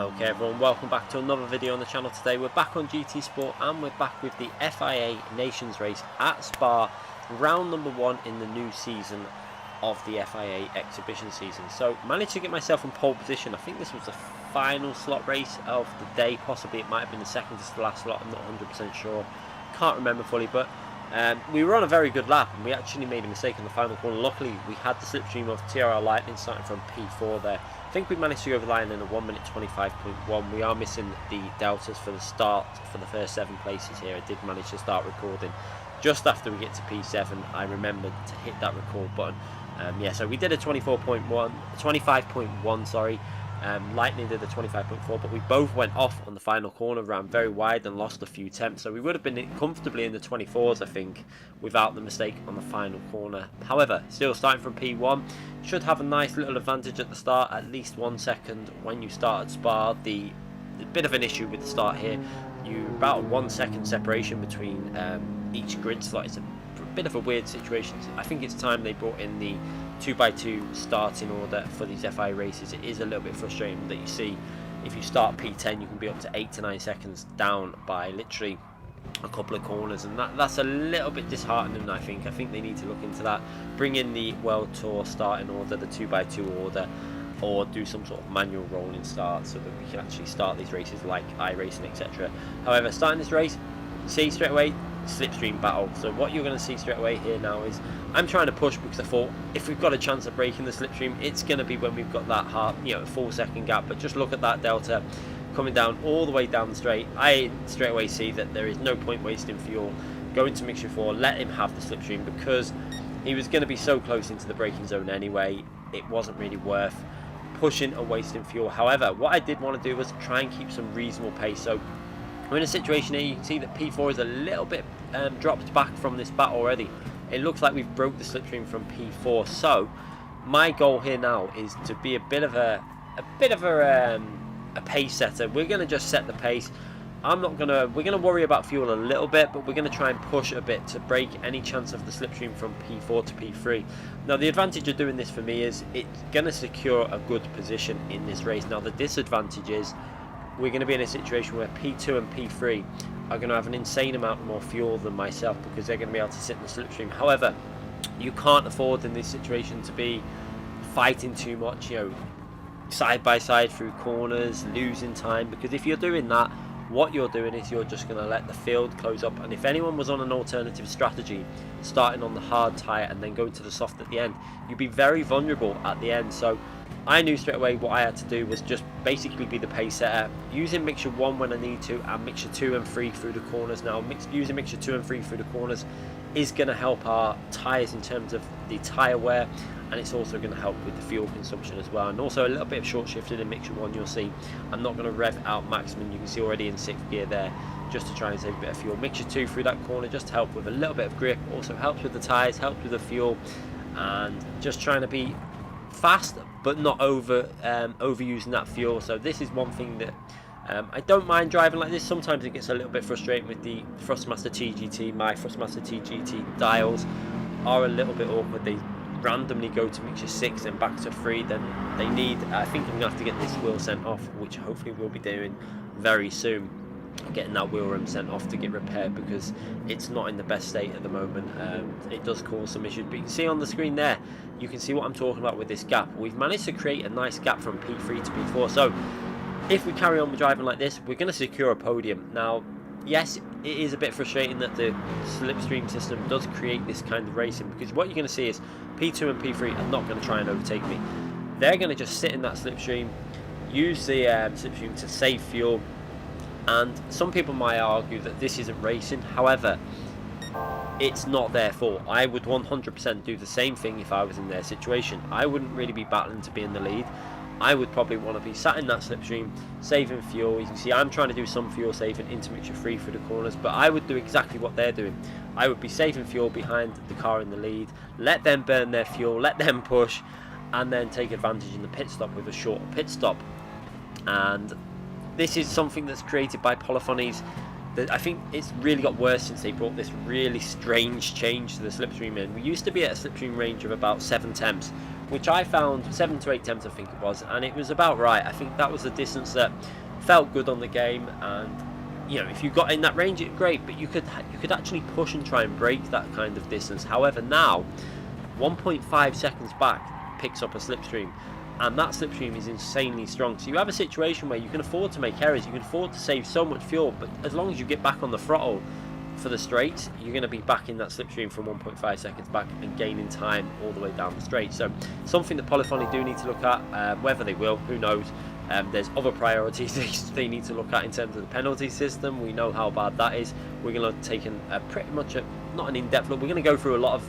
Okay everyone, welcome back to another video on the channel. Today we're back on GT Sport and we're back with the FIA Nations race at Spa, round number 1 in the new season of the FIA exhibition season. So managed to get myself in pole position. I think this was the final slot race of the day, possibly it might have been the second to the last slot, I'm not 100% sure, can't remember fully, but we were on a very good lap and we actually made a mistake in the final corner. Luckily we had the slipstream of TRL Lightning starting from P4 there. I think we managed to go over the line in a 1:25.1. We are missing the deltas for the start for the first 7 places here. I did manage to start recording just after we get to P7. I remembered to hit that record button. Yeah, so we did a 25.1, sorry. Lightning did a 25.4, but we both went off on the final corner, ran very wide and lost a few tenths, so we would have been comfortably in the 24s I think without the mistake on the final corner. However, still starting from P1, should have a nice little advantage at the start, at least 1 second when you start at Spa. The bit of an issue with the start here, you about a 1 second separation between each grid slot. It's a bit of a weird situation. I think it's time they brought in the 2x2 starting order for these FIA races. It is a little bit frustrating that you see if you start P10 you can be up to 8 to 9 seconds down by literally a couple of corners, and that's a little bit disheartening. I think they need to look into that, bring in the World Tour starting order, the 2x2 order, or do some sort of manual rolling start so that we can actually start these races like iRacing, etc. However, starting this race, see straight away slipstream battle. So what you're going to see straight away here now is I'm trying to push because I thought if we've got a chance of breaking the slipstream, it's going to be when we've got that full second gap. But just look at that delta coming down all the way down the straight. I straight away see that there is no point wasting fuel. Go into mixture 4, let him have the slipstream because he was going to be so close into the braking zone anyway. It wasn't really worth pushing and wasting fuel. However, what I did want to do was try and keep some reasonable pace. So we're in a situation here, you can see that P4 is a little bit dropped back from this battle already. It looks like we've broke the slipstream from P4. So my goal here now is to be a bit of a pace setter. We're going to just set the pace. We're going to worry about fuel a little bit, but we're going to try and push a bit to break any chance of the slipstream from P4 to P3. Now the advantage of doing this for me is it's going to secure a good position in this race. Now the disadvantage is we're going to be in a situation where P2 and P3 are going to have an insane amount more fuel than myself because they're going to be able to sit in the slipstream. However, you can't afford in this situation to be fighting too much, side by side through corners, losing time, because if you're doing that, what you're doing is you're just going to let the field close up. And if anyone was on an alternative strategy, starting on the hard tyre and then going to the soft at the end, you'd be very vulnerable at the end. So I knew straight away what I had to do was just basically be the pace setter, using mixture 1 when I need to, and mixture 2 and 3 through the corners. Now using mixture 2 and 3 through the corners is going to help our tyres in terms of the tyre wear, and it's also going to help with the fuel consumption as well. And also a little bit of short shifted in mixture 1, you'll see I'm not going to rev out maximum. You can see already in 6th gear there, just to try and save a bit of fuel. Mixture 2 through that corner just to help with a little bit of grip, also helps with the tyres, helps with the fuel, and just trying to be fast but not overusing that fuel. So this is one thing that I don't mind driving like this. Sometimes it gets a little bit frustrating with the Thrustmaster T-GT. My Thrustmaster T-GT dials are a little bit awkward. They randomly go to mixture 6 and back to 3. Then they need, I think I'm going to have to get this wheel sent off, which hopefully we'll be doing very soon. Getting that wheel rim sent off to get repaired because it's not in the best state at the moment. It does cause some issues, but you can see on the screen there, you can see what I'm talking about with this gap. We've managed to create a nice gap from P3 to P4. So if we carry on driving like this, we're going to secure a podium. Now yes, it is a bit frustrating that the slipstream system does create this kind of racing, because what you're going to see is P2 and P3 are not going to try and overtake me. They're going to just sit in that slipstream, use the slipstream to save fuel. And some people might argue that this isn't racing. However, it's not their fault. I would 100% do the same thing if I was in their situation. I wouldn't really be battling to be in the lead. I would probably want to be sat in that slipstream, saving fuel. You can see I'm trying to do some fuel saving into mixture 3 through the corners, but I would do exactly what they're doing. I would be saving fuel behind the car in the lead, let them burn their fuel, let them push, and then take advantage in the pit stop with a short pit stop. And this is something that's created by Polyphonies. I think it's really got worse since they brought this really strange change to the slipstream in. We used to be at a slipstream range of about 7 temps. which I found 7 to 8 temps I think it was, and it was about right. I think that was a distance that felt good on the game, and you know, if you got in that range, it's great, but you could actually push and try and break that kind of distance. However, now 1.5 seconds back picks up a slipstream, and that slipstream is insanely strong. So you have a situation where you can afford to make errors, you can afford to save so much fuel, but as long as you get back on the throttle for the straight, you're going to be back in that slipstream from 1.5 seconds back and gaining time all the way down the straight. So something that Polyphony do need to look at, whether they will, who knows. There's other priorities they need to look at in terms of the penalty system. We know how bad that is. We're going to take pretty much not an in-depth look. We're going to go through a lot of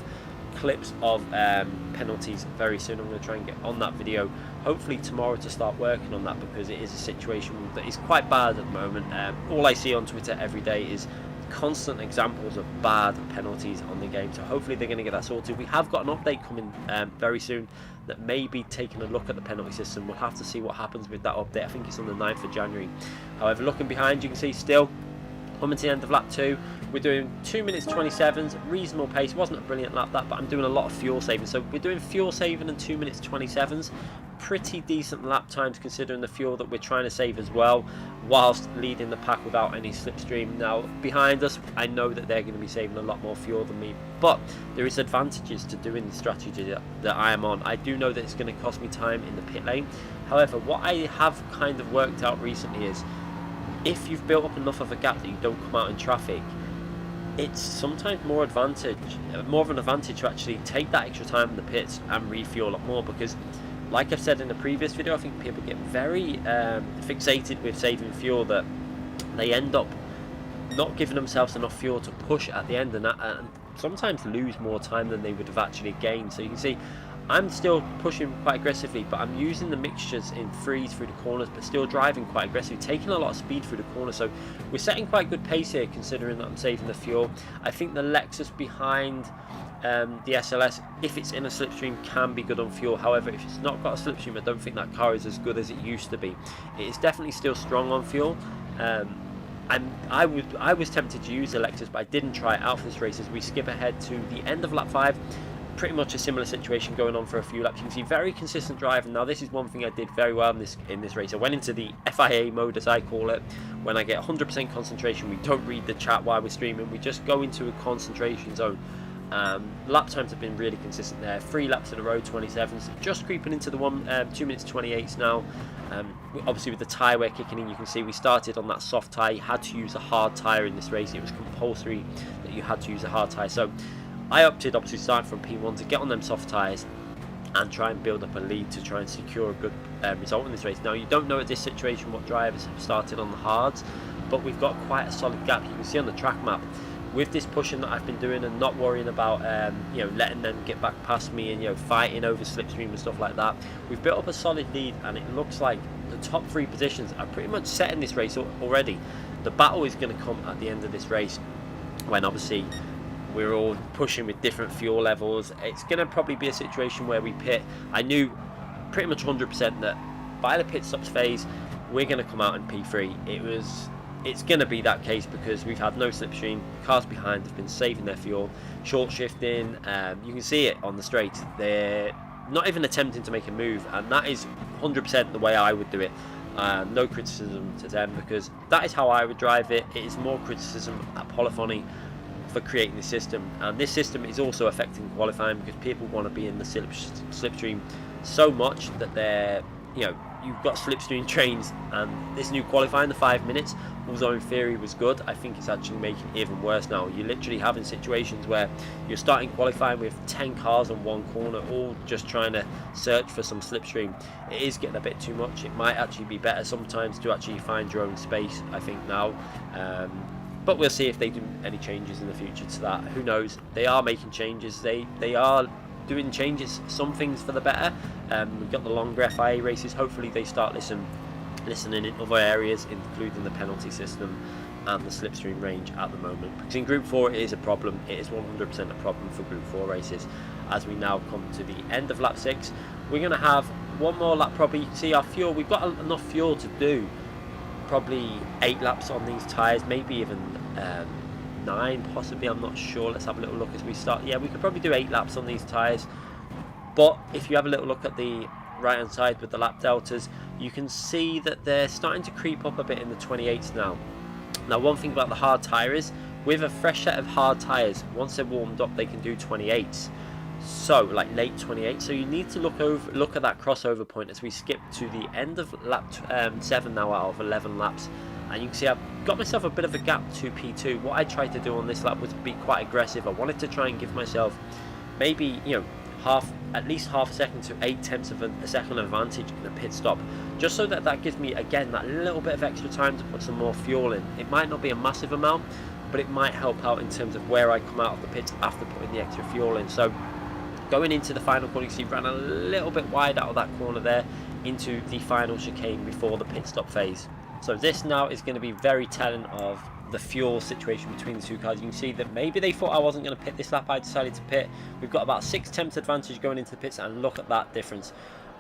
clips of penalties very soon. I'm going to try and get on that video hopefully tomorrow to start working on that, because it is a situation that is quite bad at the moment. All I see on Twitter every day is constant examples of bad penalties on the game, so hopefully they're going to get that sorted. We have got an update coming very soon that may be taking a look at the penalty system. We'll have to see what happens with that update. I think it's on the 9th of January. However, looking behind, you can see still coming to the end of lap 2, we're doing 2 minutes 27s, reasonable pace. Wasn't a brilliant lap that, but I'm doing a lot of fuel saving. So we're doing fuel saving in 2 minutes 27s, pretty decent lap times considering the fuel that we're trying to save as well, whilst leading the pack without any slipstream. Now behind us, I know that they're going to be saving a lot more fuel than me, but there is advantages to doing the strategy that I am on. I do know that it's going to cost me time in the pit lane. However, what I have kind of worked out recently is, if you've built up enough of a gap that you don't come out in traffic, it's sometimes more of an advantage to actually take that extra time in the pits and refuel a lot more, because like I've said in the previous video, I think people get very fixated with saving fuel that they end up not giving themselves enough fuel to push at the end, and sometimes lose more time than they would have actually gained. So you can see I'm still pushing quite aggressively, but I'm using the mixtures in threes through the corners, but still driving quite aggressively, taking a lot of speed through the corners. So we're setting quite good pace here, considering that I'm saving the fuel. I think the Lexus behind the SLS, if it's in a slipstream, can be good on fuel. However, if it's not got a slipstream, I don't think that car is as good as it used to be. It is definitely still strong on fuel. I was tempted to use the Lexus, but I didn't try it out for this race. As we skip ahead to the end of lap 5, pretty much a similar situation going on for a few laps. You can see very consistent driving. Now this is one thing I did very well in this race. I went into the FIA mode, as I call it, when I get 100% concentration. We don't read the chat while we're streaming, we just go into a concentration zone. Lap times have been really consistent there. 3 laps in a row, 27s, just creeping into the 2 minutes 28s now. Obviously with the tyre wear kicking in, you can see we started on that soft tyre. You had to use a hard tyre in this race. It was compulsory that you had to use a hard tyre. So I opted, obviously starting from P1, to get on them soft tyres and try and build up a lead to try and secure a good result in this race. Now you don't know at this situation what drivers have started on the hards, but we've got quite a solid gap. You can see on the track map, with this pushing that I've been doing and not worrying about you know, letting them get back past me and, you know, fighting over slipstream and stuff like that, we've built up a solid lead, and it looks like the top 3 positions are pretty much set in this race already. The battle is going to come at the end of this race, when obviously we're all pushing with different fuel levels. It's going to probably be a situation where we pit. I knew pretty much 100% that by the pit stops phase we're going to come out in P3. It's going to be that case, because we've had no slipstream. Cars behind have been saving their fuel, short shifting. You can see it on the straight. They're not even attempting to make a move, and that is 100% the way I would do it. No criticism to them, because that is how I would drive it. It is more criticism at Polyphony for creating this system, and this system is also affecting qualifying, because people want to be in the slipstream so much that they're, you know, you've got slipstream trains, and this new qualifying, the 5 minutes, although in theory was good, I think it's actually making it even worse now. You're literally having situations where you're starting qualifying with 10 cars on one corner, all just trying to search for some slipstream. It is getting a bit too much. It might actually be better sometimes to actually find your own space, I think, now. But we'll see if they do any changes in the future to that. Who knows? They are making changes. They are doing changes, some things for the better. We've got the longer FIA races. Hopefully they start listening in other areas, including the penalty system and the slipstream range at the moment. Because in Group 4 it is a problem. It is 100% a problem for Group 4 races. As we now come to the end of lap 6, we're going to have one more lap probably. You can see our fuel. We've got enough fuel to do probably 8 laps on these tyres, maybe even 9 possibly, I'm not sure. Let's have a little look as we start. Yeah, we could probably do 8 laps on these tyres. But if you have a little look at the right hand side with the lap deltas, you can see that they're starting to creep up a bit in the 28s now. Now, one thing about the hard tyre is, with a fresh set of hard tyres, once they're warmed up, they can do 28s. So, like late 28. So you need to look at that crossover point as we skip to the end of lap 7 now out of 11 laps. And you can see I've got myself a bit of a gap to P2. What I tried to do on this lap was be quite aggressive. I wanted to try and give myself maybe, you know, at least half a second to 0.8 of a second advantage in a pit stop, just so that gives me, again, that little bit of extra time to put some more fuel in. It might not be a massive amount, but it might help out in terms of where I come out of the pits after putting the extra fuel in. So going into the final corner, you see ran a little bit wide out of that corner there into the final chicane before the pit stop phase. So this now is going to be very telling of the fuel situation between the two cars. You can see that maybe they thought I wasn't going to pit this lap. I decided to pit. We've got about 6 advantage going into the pits, and look at that difference.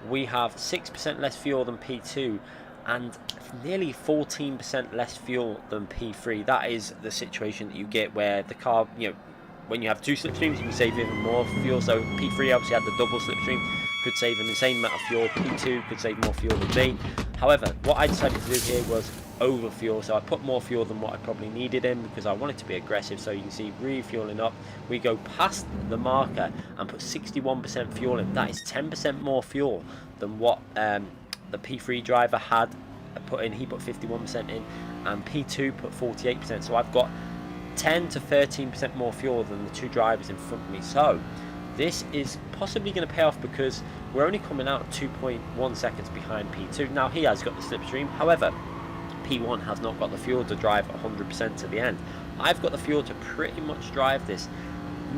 We have 6% less fuel than P2 and nearly 14% less fuel than P3. That is the situation that you get where the car, you know, when you have 2 slipstreams, you can save even more fuel. So P3 obviously had the double slipstream, could save an insane amount of fuel. P2 could save more fuel than me. However, what I decided to do here was over fuel, so I put more fuel than what I probably needed in because I wanted to be aggressive. So you can see refueling up, we go past the marker and put 61% fuel in. That is 10% more fuel than what the P3 driver had put in. He put 51% in and P2 put 48%, so I've got 10 to 13% more fuel than the 2 drivers in front of me. So this is possibly going to pay off because we're only coming out 2.1 seconds behind P2. Now he has got the slipstream, however P1 has not got the fuel to drive 100% to the end. I've got the fuel to pretty much drive this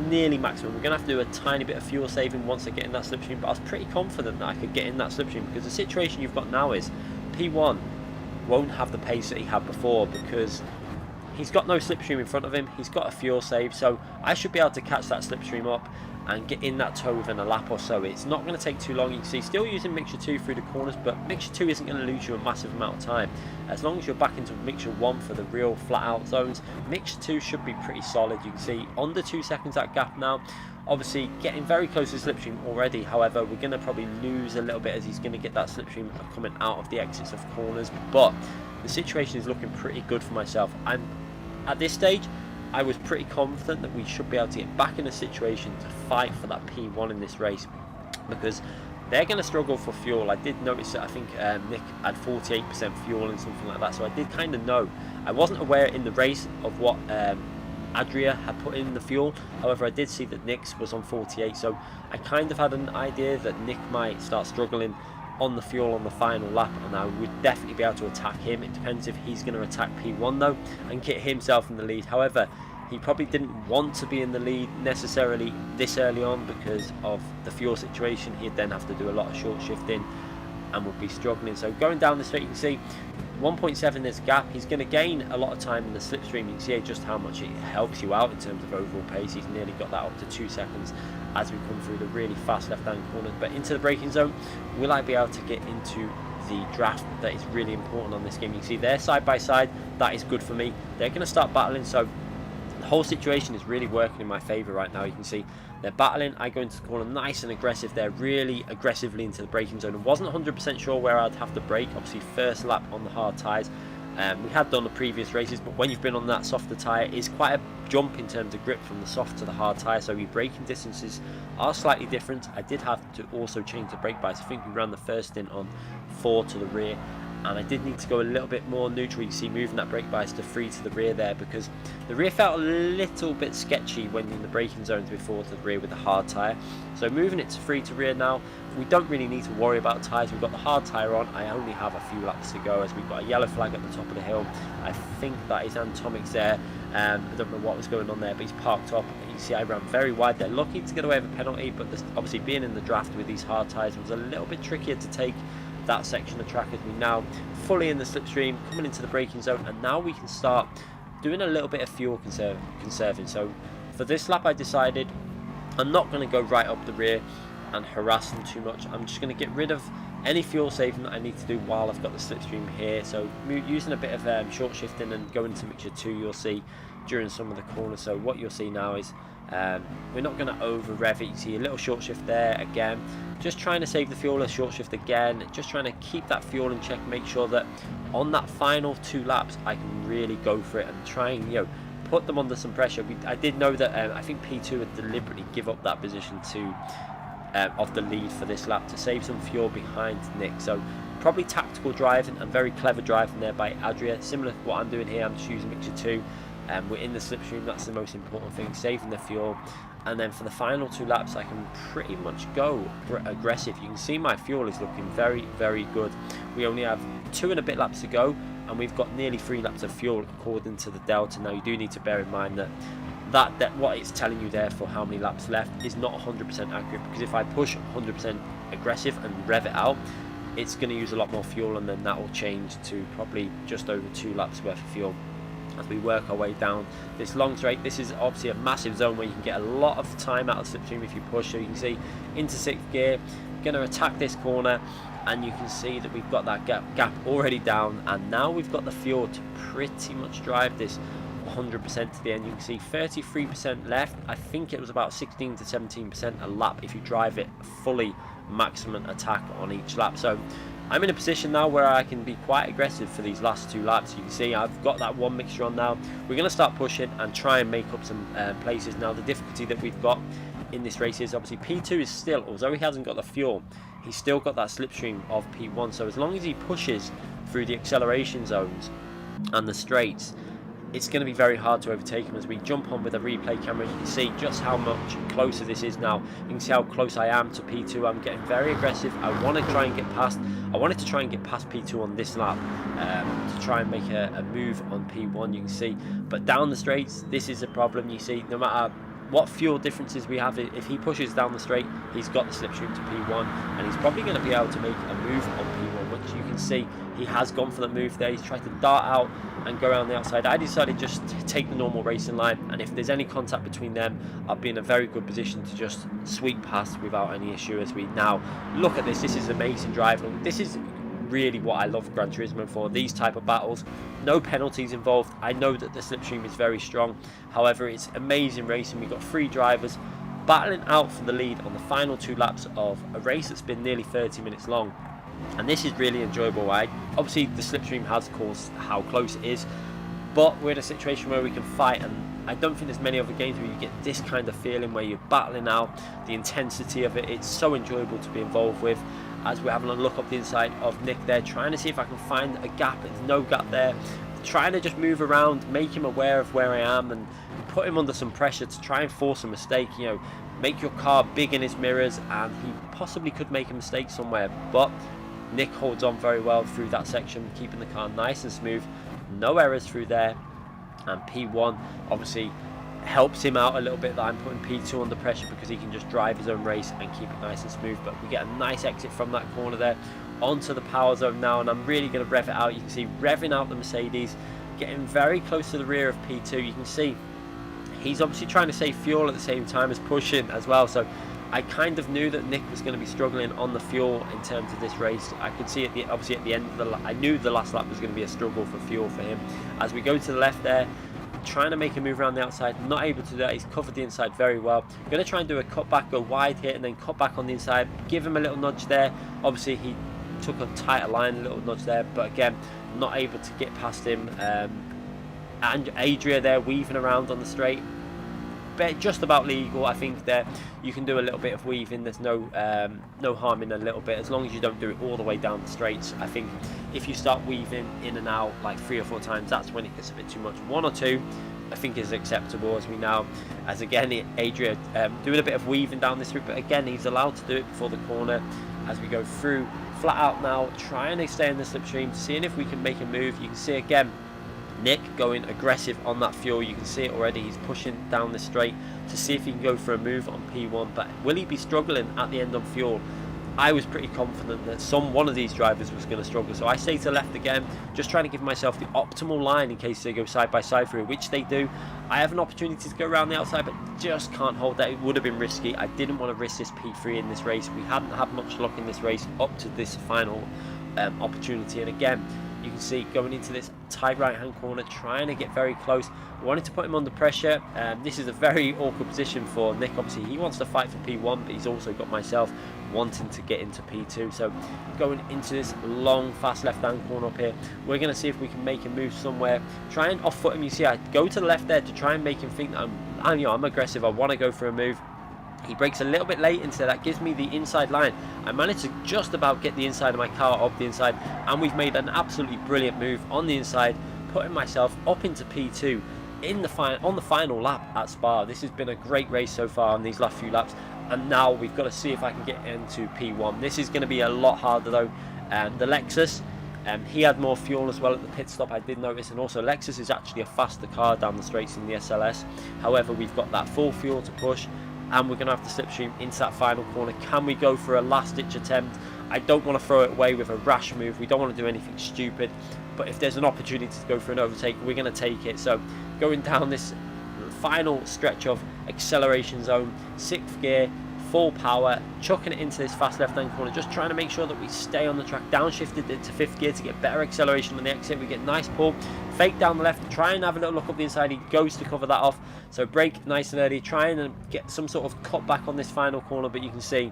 nearly maximum. We're going to have to do a tiny bit of fuel saving once I get in that slipstream, but I was pretty confident that I could get in that slipstream because the situation you've got now is P1 won't have the pace that he had before because he's got no slipstream in front of him. He's got a fuel save, so I should be able to catch that slipstream up and get in that tow within a lap or so. It's not going to take too long. You can see still using mixture 2 through the corners, but mixture 2 isn't going to lose you a massive amount of time. As long as you're back into mixture 1 for the real flat out zones, mixture 2 should be pretty solid. You can see under 2 seconds that gap now. Obviously getting very close to slipstream already. However, we're going to probably lose a little bit as he's going to get that slipstream coming out of the exits of corners, but the situation is looking pretty good for myself. At this stage, I was pretty confident that we should be able to get back in a situation to fight for that P1 in this race because they're going to struggle for fuel. I did notice that I think Nick had 48% fuel and something like that, so I did kind of know. I wasn't aware in the race of what Adria had put in the fuel. However, I did see that Nick's was on 48, so I kind of had an idea that Nick might start struggling on the fuel on the final lap, and I would definitely be able to attack him. It depends if he's going to attack P1 though and get himself in the lead. However, he probably didn't want to be in the lead necessarily this early on because of the fuel situation. He'd then have to do a lot of short shifting and would be struggling. So going down the straight, you can see 1.7 is gap. He's going to gain a lot of time in the slipstream. You can see just how much it helps you out in terms of overall pace. He's nearly got that up to 2 seconds as we come through the really fast left-hand corner. But into the braking zone, will I be able to get into the draft? That is really important on this game. You can see they're side by side. That is good for me. They're going to start battling, so the whole situation is really working in my favour right now. You can see they're battling. I go into the corner nice and aggressive. They're really aggressively into the braking zone. I wasn't 100% sure where I'd have to brake. Obviously first lap on the hard tyres. We had done the previous races, but when you've been on that softer tyre, it's quite a jump in terms of grip from the soft to the hard tyre, so your braking distances are slightly different. I did have to also change the brake bias. I think we ran the first stint on 4 to the rear, and I did need to go a little bit more neutral. You see moving that brake bias to 3 to the rear there because the rear felt a little bit sketchy when in the braking zones before to the rear with the hard tyre. So moving it to 3 to rear now, we don't really need to worry about tyres. We've got the hard tyre on. I only have a few laps to go as we've got a yellow flag at the top of the hill. I think that is Antomic's there. I don't know what was going on there, but he's parked up. You see I ran very wide there, lucky to get away with a penalty, but obviously being in the draft with these hard tyres was a little bit trickier to take that section of track as we now fully in the slipstream, coming into the braking zone, and now we can start doing a little bit of fuel conserving. So for this lap I decided I'm not going to go right up the rear and harass them too much. I'm just going to get rid of any fuel saving that I need to do while I've got the slipstream here. So using a bit of short shifting and going into mixture 2, you'll see during some of the corners. So what you'll see now is We're not going to over rev it. You see a little short shift there again, just trying to save the fuel. A short shift again, just trying to keep that fuel in check, make sure that on that final 2 laps I can really go for it and try and, you know, put them under some pressure. I did know that I think P2 would deliberately give up that position to of the lead for this lap to save some fuel behind Nick. So probably tactical driving and very clever driving there by Adria, similar to what I'm doing here. I'm just using mixture 2. We're in the slipstream, that's the most important thing, saving the fuel. And then for the final 2 laps I can pretty much go aggressive. You can see my fuel is looking very, very good. We only have 2 and a bit laps to go, and we've got nearly 3 laps of fuel according to the Delta. Now you do need to bear in mind that what it's telling you there for how many laps left is not 100% accurate, because if I push 100% aggressive and rev it out, it's going to use a lot more fuel, and then that will change to probably just over 2 laps worth of fuel as we work our way down this long straight. This is obviously a massive zone where you can get a lot of time out of the slipstream if you push. So you can see into 6th gear, going to attack this corner, and you can see that we've got that gap already down, and now we've got the fuel to pretty much drive this 100% to the end. You can see 33% left. I think it was about 16 to 17% a lap if you drive it fully maximum attack on each lap. So I'm in a position now where I can be quite aggressive for these last 2 laps. You can see I've got that 1 mixture on now. We're going to start pushing and try and make up some places. Now the difficulty that we've got in this race is obviously P2 is still, although he hasn't got the fuel, he's still got that slipstream of P1. So as long as he pushes through the acceleration zones and the straights, it's going to be very hard to overtake him. As we jump on with a replay camera, you can see just how much closer this is now. You can see how close I am to P2. I'm getting very aggressive. I want to try and get past, I wanted to try and get past P2 on this lap to try and make a move on P1, you can see. But down the straights, this is a problem. You see, no matter what fuel differences we have, if he pushes down the straight, he's got the slipstream to P1, and he's probably going to be able to make a move on P1, which you can see he has gone for the move there. He's tried to dart out and go around the outside. I decided just to take the normal racing line, and if there's any contact between them, I'll be in a very good position to just sweep past without any issue. As we now look at this, this is amazing driving. This is really what I love Gran Turismo for, these type of battles. No penalties involved. I know that the slipstream is very strong, however it's amazing racing. We've got 3 drivers battling out for the lead on the final 2 laps of a race that's been nearly 30 minutes long, and this is really enjoyable. Obviously the slipstream has caused how close it is, but we're in a situation where we can fight, and I don't think there's many other games where you get this kind of feeling where you're battling out, the intensity of it. It's so enjoyable to be involved with. As we're having a look up the inside of Nick there, trying to see if I can find a gap. There's no gap there. Trying to just move around, make him aware of where I am, and put him under some pressure to try and force a mistake. You know, make your car big in his mirrors, and he possibly could make a mistake somewhere. But Nick holds on very well through that section, keeping the car nice and smooth. No errors through there. And P1 obviously helps him out a little bit that I'm putting P2 under pressure, because he can just drive his own race and keep it nice and smooth. But we get a nice exit from that corner there onto the power zone now, and I'm really going to rev it out. You can see revving out the Mercedes, getting very close to the rear of P2. You can see he's obviously trying to save fuel at the same time as pushing as well. So I kind of knew that Nick was going to be struggling on the fuel in terms of this race. I could see obviously at the end of the lap, I knew the last lap was going to be a struggle for fuel for him. As we go to the left there, trying to make a move around the outside, not able to do that. He's covered the inside very well. I'm going to try and do a cut back, go wide here, and then cut back on the inside, give him a little nudge there. Obviously he took a tighter line, a little nudge there, but again not able to get past him. And Adria there weaving around on the straight, but just about legal. I think there you can do a little bit of weaving. There's no harm in a little bit, as long as you don't do it all the way down the straights. I think if you start weaving in and out like 3 or 4 times, that's when it gets a bit too much. 1 or 2 I think is acceptable. As again Adria doing a bit of weaving down this route, but again he's allowed to do it before the corner. As we go through flat out now, trying to stay in the slipstream, seeing if we can make a move. You can see again Nick going aggressive on that fuel. You can see it already. He's pushing down the straight to see if he can go for a move on P1, but will he be struggling at the end on fuel? I was pretty confident that one of these drivers was going to struggle, so I stay to the left again, just trying to give myself the optimal line in case they go side by side through, which they do. I have an opportunity to go around the outside, but just can't hold that. It would have been risky. I didn't want to risk this P3 in this race. We hadn't had much luck in this race up to this final opportunity, and again You can see going into this tight right hand corner, trying to get very close. Wanted to put him under pressure. This is a very awkward position for Nick. Obviously he wants to fight for P1, but he's also got myself wanting to get into P2. So going into this long fast left hand corner up here, we're going to see if we can make him move somewhere, try and off foot him. You see I go to the left there to try and make him think that I'm aggressive, I want to go for a move. He breaks a little bit late into that, gives me the inside line. I managed to just about get the inside of my car up the inside, and we've made an absolutely brilliant move on the inside, putting myself up into P2 on the final lap at Spa. This has been a great race so far on these last few laps, and now we've got to see if I can get into P1. This is going to be a lot harder though. The Lexus, he had more fuel as well at the pit stop, I did notice, and also Lexus is actually a faster car down the straights than the SLS. However, we've got that full fuel to push, and we're going to have to slipstream into that final corner. Can we go for a last ditch attempt? I don't want to throw it away with a rash move. We don't want to do anything stupid, but if there's an opportunity to go for an overtake, we're going to take it. So going down this final stretch of acceleration zone, 6th gear, full power, chucking it into this fast left hand corner, just trying to make sure that we stay on the track. Downshifted it to 5th gear to get better acceleration on the exit. We get nice pull, fake down the left, try and have a little look up the inside. He goes to cover that off, so brake nice and early, trying to get some sort of cut back on this final corner, but you can see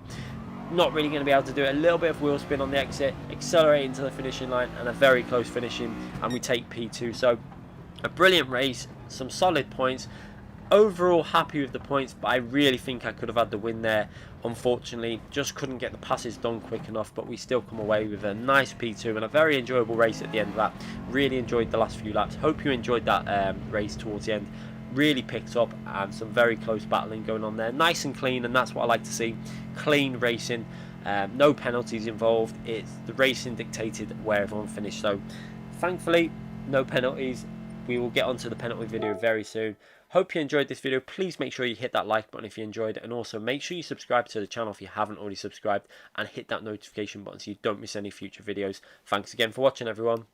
not really going to be able to do it. A little bit of wheel spin on the exit, accelerate into the finishing line, and a very close finishing, and we take P2. So a brilliant race, some solid points. Overall happy with the points, but I really think I could have had the win there. Unfortunately, just couldn't get the passes done quick enough, but we still come away with a nice P2 and a very enjoyable race at the end of that. Really enjoyed the last few laps. Hope you enjoyed that race towards the end. Really picked up, and some very close battling going on there. Nice and clean, and that's what I like to see. Clean racing, no penalties involved. It's the racing dictated where everyone finished. So thankfully, no penalties. We will get onto the penalty video very soon. Hope you enjoyed this video. Please make sure you hit that like button if you enjoyed it, and also make sure you subscribe to the channel if you haven't already subscribed, and hit that notification button so you don't miss any future videos. Thanks again for watching, everyone.